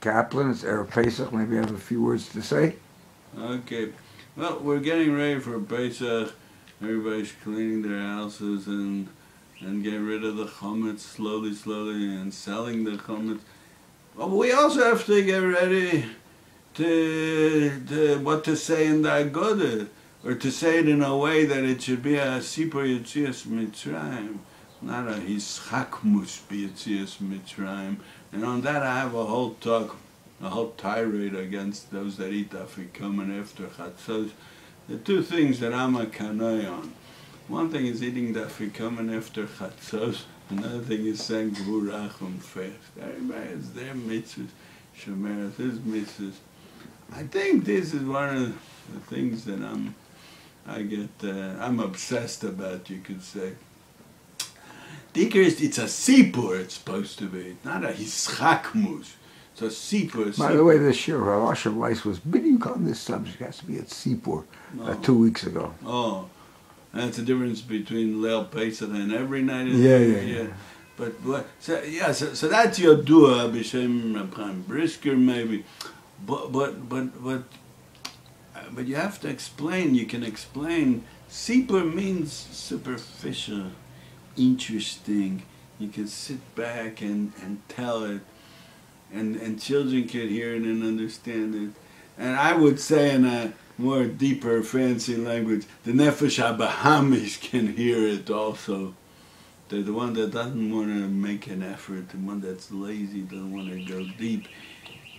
Kaplan, it's Erev Pesach. Maybe you have a few words to say? Okay. Well, we're getting ready for Pesach. Everybody's cleaning their houses and getting rid of the chametz slowly and selling the chametz. But we also have to get ready to what to say in the Agoda, or to say it in a way that it should be a Sipur Yetzias Mitzrayim, not a Hischakmus B'Yetzias Mitzrayim. And on that I have a whole talk, a whole tirade against those that eat afikomen after chatzos. The two things that I'm a kanoi on. One thing is eating the afikomen after chatzos. Another thing is saying Gvurachum fast. Everybody has their mitzvahs, Shomeres, his mitzvahs. I think this is one of the things that I'm obsessed about, you could say. It's a sipur, it's supposed to be, not a hischakmus. It's a sipur. By the way, this year, Rav Asher Weiss was bidding on this subject. It has to be at Sipur 2 weeks ago. Oh, that's the difference between Leil Pesach and every night. Yeah. But so that's your dua, b'shem Reb Chaim Brisker maybe. But you have to explain. You can explain. Sipur means superficial, interesting. You can sit back and tell it, and children can hear it and understand it. And I would say in a more deeper, fancy language, the Nefesh HaBahamish can hear it also. The one that doesn't want to make an effort, the one that's lazy, doesn't want to go deep.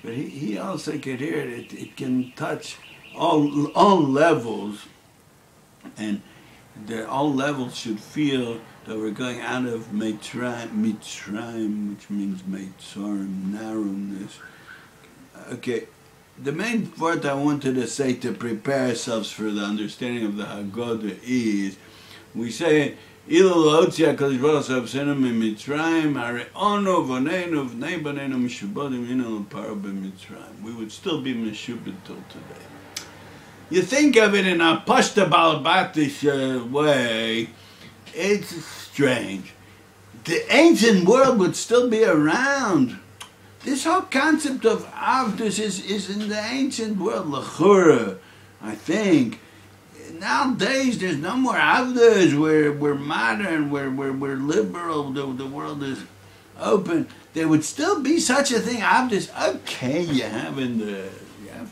But he also can hear it. It can touch all levels, and all levels should feel that we're going out of Mitzrayim, which means Meitzorim, narrowness. Okay, the main part I wanted to say to prepare ourselves for the understanding of the Haggadah is, we say, we would still be Meshubadim till today. You think of it in a Pashta Balbatish way, it's strange. The ancient world would still be around. This whole concept of Avdus is in the ancient world, L'chura, I think. Nowadays, there's no more Avdus. We're modern, we're liberal, the world is open. There would still be such a thing, Avdus. Okay, you have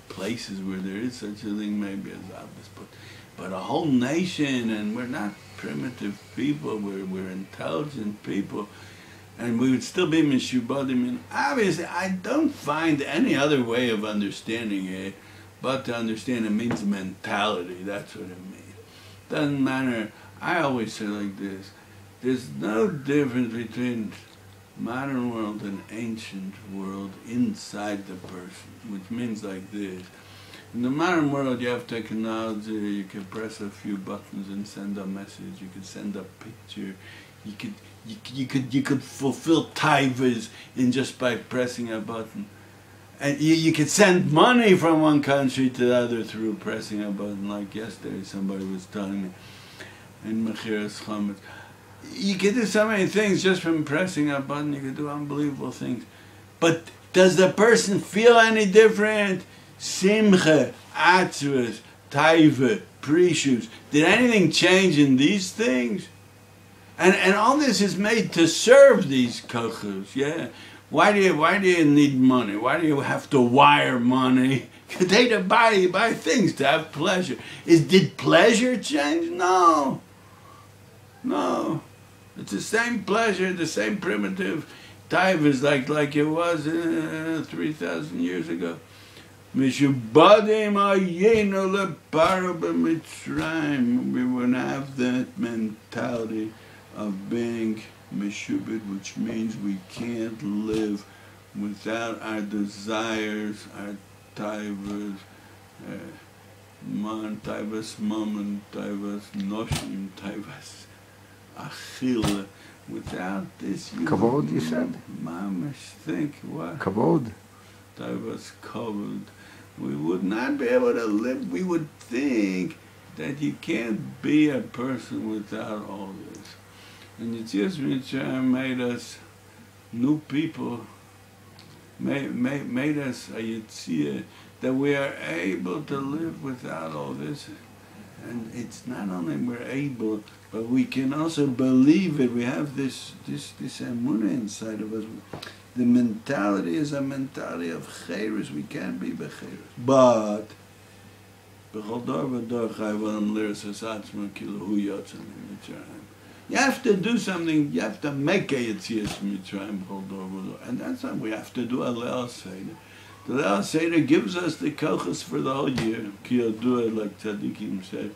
places where there is such a thing maybe as Avdus, but a whole nation, and we're not primitive people, we're intelligent people, and we would still be Meshubadim. And obviously, I don't find any other way of understanding it, but to understand it means mentality. That's what it means. Doesn't matter. I always say like this: there's no difference between modern world and ancient world inside the person, which means like this. In the modern world, you have technology. You can press a few buttons and send a message. You can send a picture. You could fulfill taivas in just by pressing a button. And you could send money from one country to the other through pressing a button. Like yesterday, somebody was telling me in Mechiras Chametz. You could do so many things just from pressing a button. You could do unbelievable things. But does the person feel any different? Simcha, atzvus, taiva, prishus. Did anything change in these things? And all this is made to serve these kochos, yeah? Why do you need money? Why do you have to wire money? To buy things, to have pleasure. Did pleasure change? No. It's the same pleasure, the same primitive taivas like it was 3,000 years ago. Meshubadim ayenu leparo b'Mitzrayim. We would have that mentality of being Meshubed, which means we can't live without our desires, our taivas, taivas mammon, taivas noshim, taivas achila. Without this, Kavod, you said? Mamish, think what? Kavod. Taivas kavod. We would not be able to live. We would think that you can't be a person without all this. And Yetzias Mitzrayim made us new people made us a yitzia, that we are able to live without all this. And it's not only we're able, but we can also believe it. We have this emunah inside of us. The mentality is a mentality of chayris. We can't be b'chayris. But you have to do something. You have to make a Yetzias Mitzrayim, and that's what we have to do. Leil Seder. The Leil Seder gives us the kochos for the whole year. Ki Yodua, like Tzadikim said,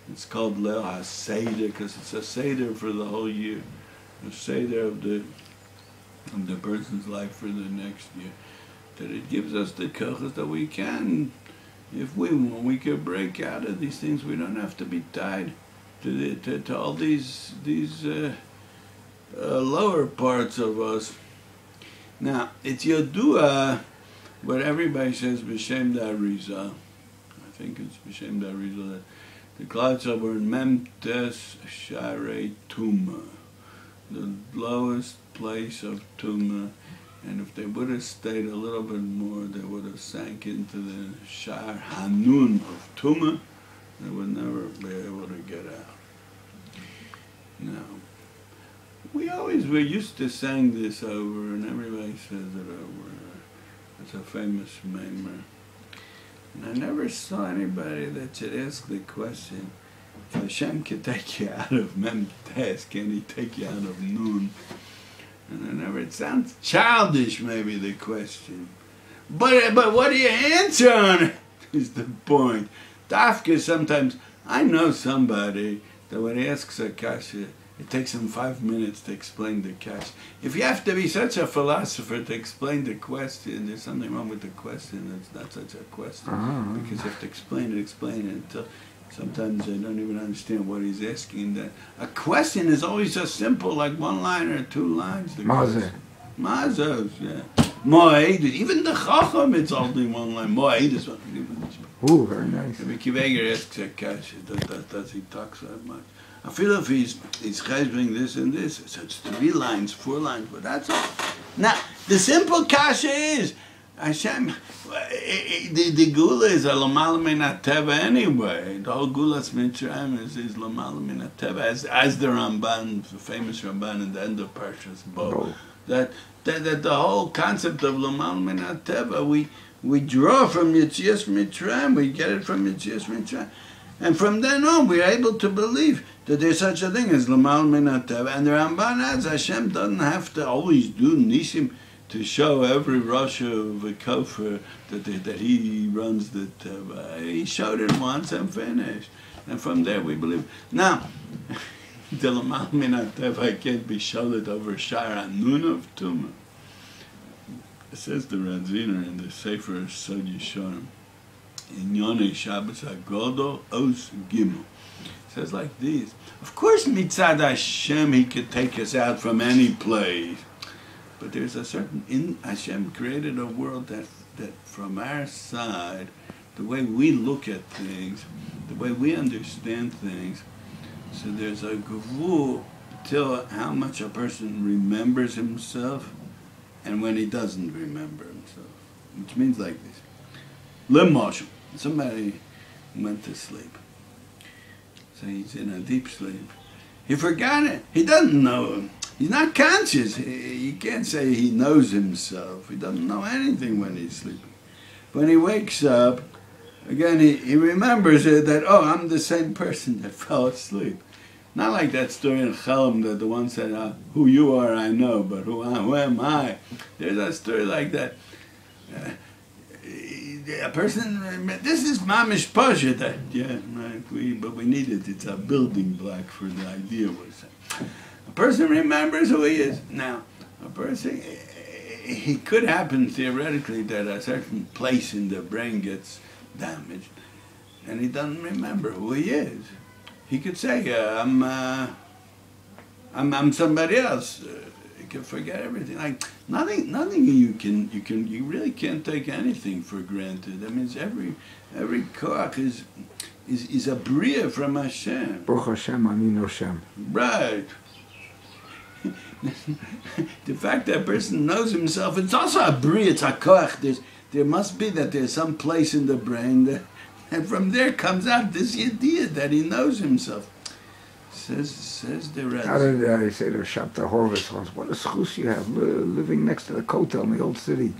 it's called Leil HaSeder because it's a Seder for the whole year, a Seder of the person's life for the next year. That it gives us the kochos that we can, if we want, we can break out of these things. We don't have to be tied to all these lower parts of us. Now, it's Yodua, what everybody says, B'Shem Da'arizah. I think it's B'Shem Da'arizah, that the clouds were in Memtes Sharei Tuma, the lowest place of Tuma. And if they would have stayed a little bit more, they would have sank into the Shar Hanun of Tuma. They would never be able to get out. Now, we used to sing this over, and everybody says it over. It's a famous memory. And I never saw anybody that should ask the question, if Hashem can take you out of Memtes, can he take you out of Nun? And it sounds childish, maybe, the question. But what do you answer on it, is the point. Dafka, sometimes, I know somebody that when he asks a kasha, it takes him 5 minutes to explain the kasha. If you have to be such a philosopher to explain the question, there's something wrong with the question. It's not such a question. Because you have to explain it until sometimes I don't even understand what he's asking. That a question is always so simple, like 1 line or 2 lines. Mazeh. Mazeh, yeah. Moed, even the Chacham, it's only 1 line. Moed is one. Oh, very nice. Rabbi Kiveger asks a kasha, does he talk so much? I feel if he's cheshbing this and this, so it's 3 lines, 4 lines, but that's all. Now, the simple kasha is, Hashem, the gula is a lamal min hateva anyway. The whole gulas Mitzrayim is lamal min hateva, as the Ramban, the famous Ramban in the end of Parshas Bo. That the whole concept of lamal min hateva, we draw from Yetzias Mitzrayim, we get it from Yetzias Mitzrayim. And from then on, we are able to believe that there's such a thing as lamal min hateva. And the Ramban adds, Hashem doesn't have to always do nisim to show every Rosh of a kofar that he runs the teva. He showed it once and finished. And from there we believe. Now, the lamal min hateva can't be showed over Shar Hanun of Tumah. It says the Radziner in the Sefer Sod Yesharim, in Yonei Shabbos HaGodol Os Gimel. It says like this. Of course, mitzad Hashem, he could take us out from any place. But there's a certain, Hashem created a world that from our side, the way we look at things, the way we understand things, so there's a gavul till how much a person remembers himself and when he doesn't remember himself. Which means like this. L'moshel, somebody went to sleep. So he's in a deep sleep. He forgot it. He doesn't know him. He's not conscious. You can't say he knows himself. He doesn't know anything when he's sleeping. When he wakes up, again, he remembers it that, oh, I'm the same person that fell asleep. Not like that story in Chalm that the one said, who you are, I know, but who am I? There's a story like that. A person, this is mamish pasha, that, yeah, right, but we need it. It's a building block for the idea we're saying. A person remembers who he is. Now, a person, it could happen theoretically that a certain place in the brain gets damaged, and he doesn't remember who he is. He could say, I'm somebody else. He can forget everything. Like nothing. You really can't take anything for granted. That means every koach is a bria from Hashem. Baruch Hashem, Ani Noshem. Right. The fact that person knows himself, it's also a bri, it's a koach. There must be that there's some place in the brain that, and from there comes out this idea that he knows himself. Says the rest. How did I say to Shabtai Horowitz once, what a schus you have living next to the kotel in the old city.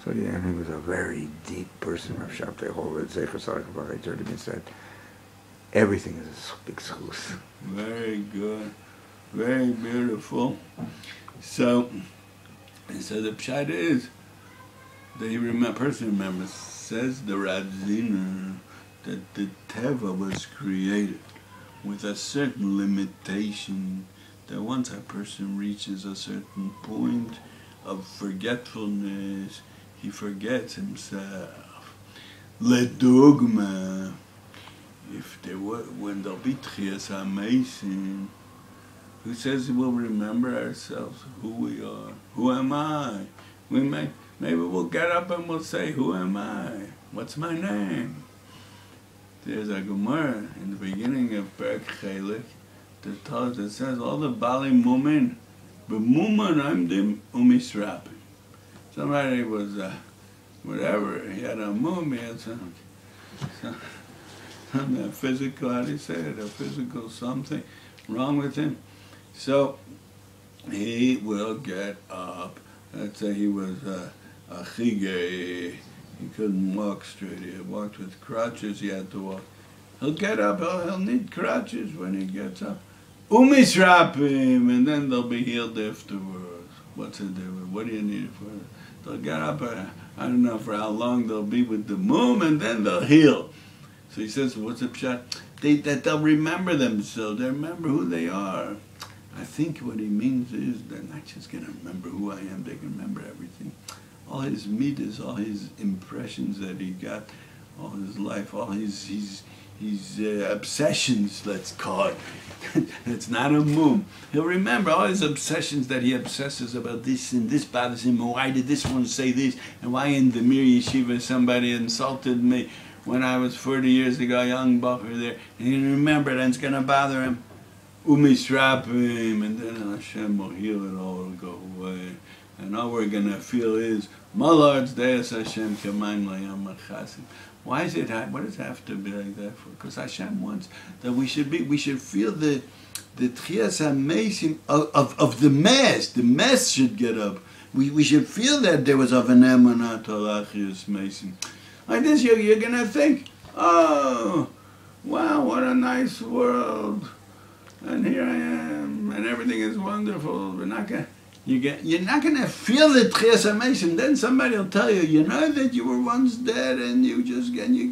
So yeah, and he was a very deep person of Shabtai Horowitz. Zecher Tzaddik Levracha. He turned to me and said, everything is a big schus. Very good. Very beautiful. So the pshat is, the person remembers, says the Radziner, that the Teva was created with a certain limitation, that once a person reaches a certain point of forgetfulness, he forgets himself. Ledugma, when there'll be Tchias HaMeisim, who says we'll remember ourselves, who we are, who am I? Maybe we'll get up and we'll say, who am I? What's my name? There's a Gemara in the beginning of Perek Chelik that says all the Bali Mumin, b'muman amdim umisrapim. Somebody was, whatever, he had a mum, he had some physical, how do you say it, a physical something wrong with him. So he will get up. Let's say he was a chige, he couldn't walk straight. He walked with crutches, he had to walk. He'll get up, he'll need crutches when he gets up. Umisrapim, and then they'll be healed afterwards. What's the difference? What do you need it for? They'll get up, I don't know for how long they'll be with the mum, and then they'll heal. So he says, what's the pshat? That they'll remember themselves, they remember who they are. I think what he means is they're not just going to remember who I am, they can remember everything. All his midas, all his impressions that he got, all his life, all his obsessions, let's call it. It's not a mum. He'll remember all his obsessions that he obsesses about this, and this bothers him, and why did this one say this, and why in the Mir Yeshiva somebody insulted me when I was 40 years ago, a young bacher there, and he'll remember it, and it's going to bother him. Umisrapim, and then Hashem will heal it all, it'll go away. And all we're going to feel is, Malard's Deus Hashem K'mayim Layam Machasim. Why is it, what does it have to be like that for? Because Hashem wants that we should feel the Tchias HaMeisim of the mess. The mess should get up. We should feel that there was of an emanat al Tchias Meisim. Like this, you're going to think, oh, wow, what a nice world. And here I am, and everything is wonderful. You're not going to feel the Tchias HaMeisim. Then somebody will tell you, you know that you were once dead and you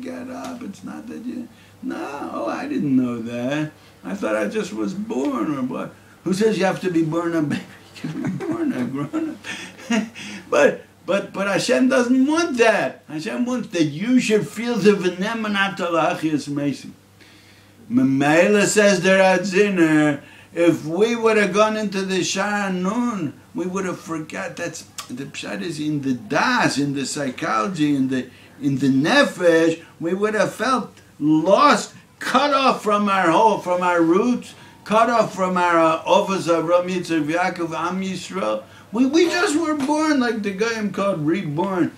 get up. It's not that you... No, I didn't know that. I thought I just was born or what. Who says you have to be born a baby? You can be born a grown-up. But Hashem doesn't want that. Hashem wants that you should feel the v'nemanat al Tchias HaMeisim. Memela says the Radziner, if we would have gone into the Shah Nun, we would have forgot. That's the pshat is in the das, in the psychology, in the nefesh. We would have felt lost, cut off from our roots, cut off from our office of Ram Yitzchak Yaakov Am Yisrael. We just were born like the Goyim called reborn.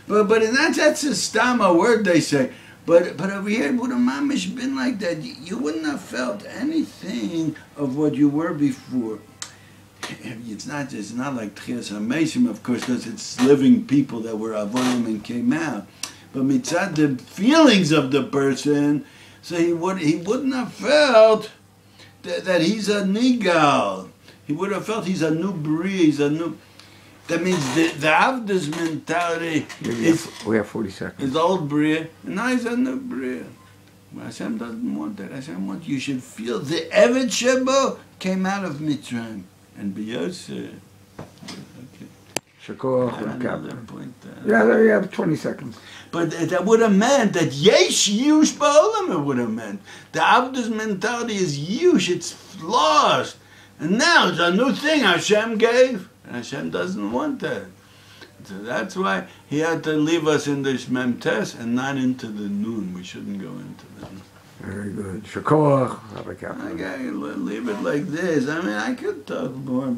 But in that's a stam, a word they say. But over here, it would have mamish been like that. You wouldn't have felt anything of what you were before. It's not like Tchias HaMeisim, of course, because it's living people that were avonim and came out. But mitzad the feelings of the person, so he wouldn't have felt that he's a nigal. He would have felt he's a new bri, he's a new... That means the Avda's mentality we have 40 seconds. Is old Bria, and now he's a new Bria. Hashem doesn't want that. Hashem wants you should feel the Evet Shebo came out of Mitzrayim. And B'yoseh. Okay. Shakor, another point. Yeah, there you have 20 seconds. But that would have meant that Yesh Yush Ba'olam, it would have meant. The Avda's mentality is Yush, it's lost. And now it's a new thing Hashem gave. And Hashem doesn't want that. So that's why he had to leave us in the Shmem Tes and not into the Noon. We shouldn't go into the Noon. Very good. Shakor, Okay, leave it like this. I mean, I could talk more.